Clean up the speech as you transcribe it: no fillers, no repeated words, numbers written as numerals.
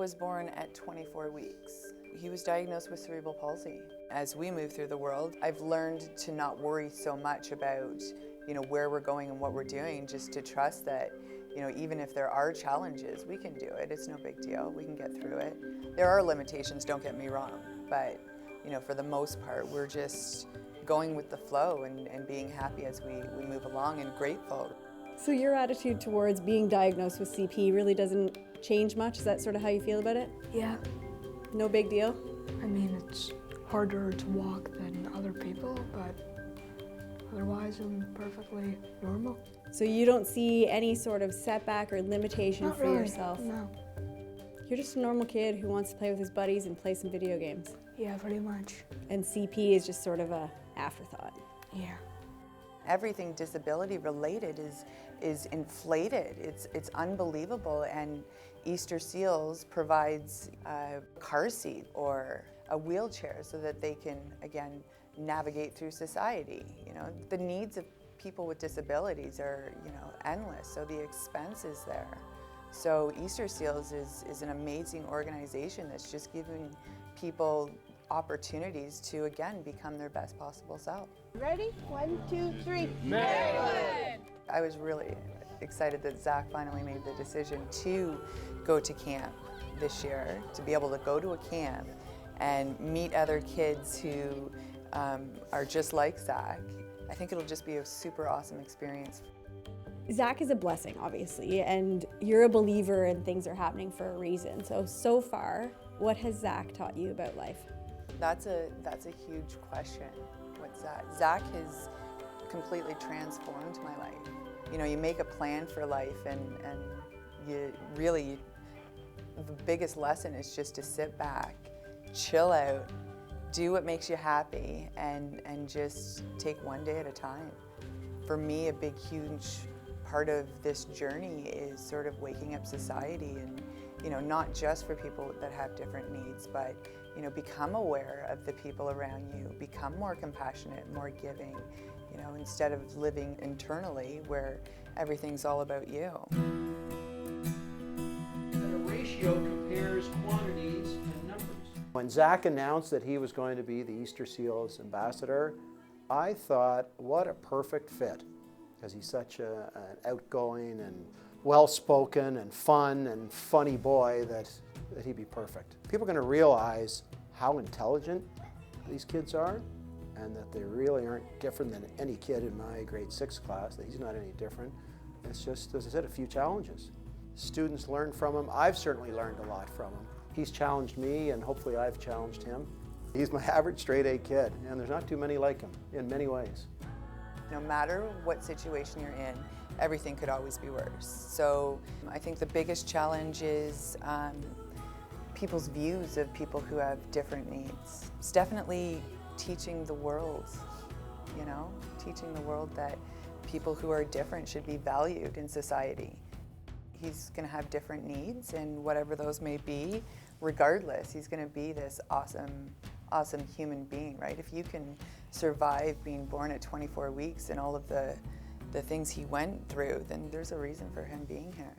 was born at 24 weeks. He was diagnosed with cerebral palsy. As we move through the world, I've learned to not worry so much about, where we're going and what we're doing, just to trust that, even if there are challenges, we can do it. It's no big deal. We can get through it. There are limitations, don't get me wrong, but, for the most part, we're just going with the flow and being happy as we move along and grateful. So your attitude towards being diagnosed with CP really doesn't change much? Is that sort of how you feel about it? Yeah. No big deal? I mean, it's harder to walk than other people, but otherwise I'm perfectly normal. So you don't see any sort of setback or limitation Not for really, yourself? No. You're just a normal kid who wants to play with his buddies and play some video games. Yeah, pretty much. And CP is just sort of a afterthought. Yeah. Everything disability related is inflated. It's unbelievable, and Easter Seals provides a car seat or a wheelchair so that they can, again, navigate through society. The needs of people with disabilities are, endless, so the expense is there. So Easter Seals is an amazing organization that's just giving people opportunities to, again, become their best possible self. Ready? 1, 2, 3. Maryland! I was really excited that Zach finally made the decision to go to camp this year, to be able to go to a camp and meet other kids who are just like Zach. I think it'll just be a super awesome experience. Zach is a blessing, obviously, and you're a believer and things are happening for a reason. So far, what has Zach taught you about life? That's a huge question. What's that? Zach has completely transformed my life. You make a plan for life, and you really, the biggest lesson is just to sit back, chill out, do what makes you happy, and just take one day at a time. For me, a big, huge part of this journey is sort of waking up society and, not just for people that have different needs, but, become aware of the people around you, become more compassionate, more giving, instead of living internally where everything's all about you. A ratio compares quantities and numbers. When Zach announced that he was going to be the Easter Seals Ambassador, I thought, what a perfect fit, because he's such an outgoing and well-spoken and fun and funny boy that he'd be perfect. People are going to realize how intelligent these kids are, and that they really aren't different than any kid in my grade 6 class, that he's not any different. It's just, as I said, a few challenges. Students learn from him. I've certainly learned a lot from him. He's challenged me, and hopefully I've challenged him. He's my average straight-A kid, and there's not too many like him in many ways. No matter what situation you're in, everything could always be worse. So I think the biggest challenge is people's views of people who have different needs. It's definitely teaching the world, teaching the world that people who are different should be valued in society. He's going to have different needs, and whatever those may be, regardless, he's going to be this awesome human being, right? If you can survive being born at 24 weeks and all of the things he went through, then there's a reason for him being here.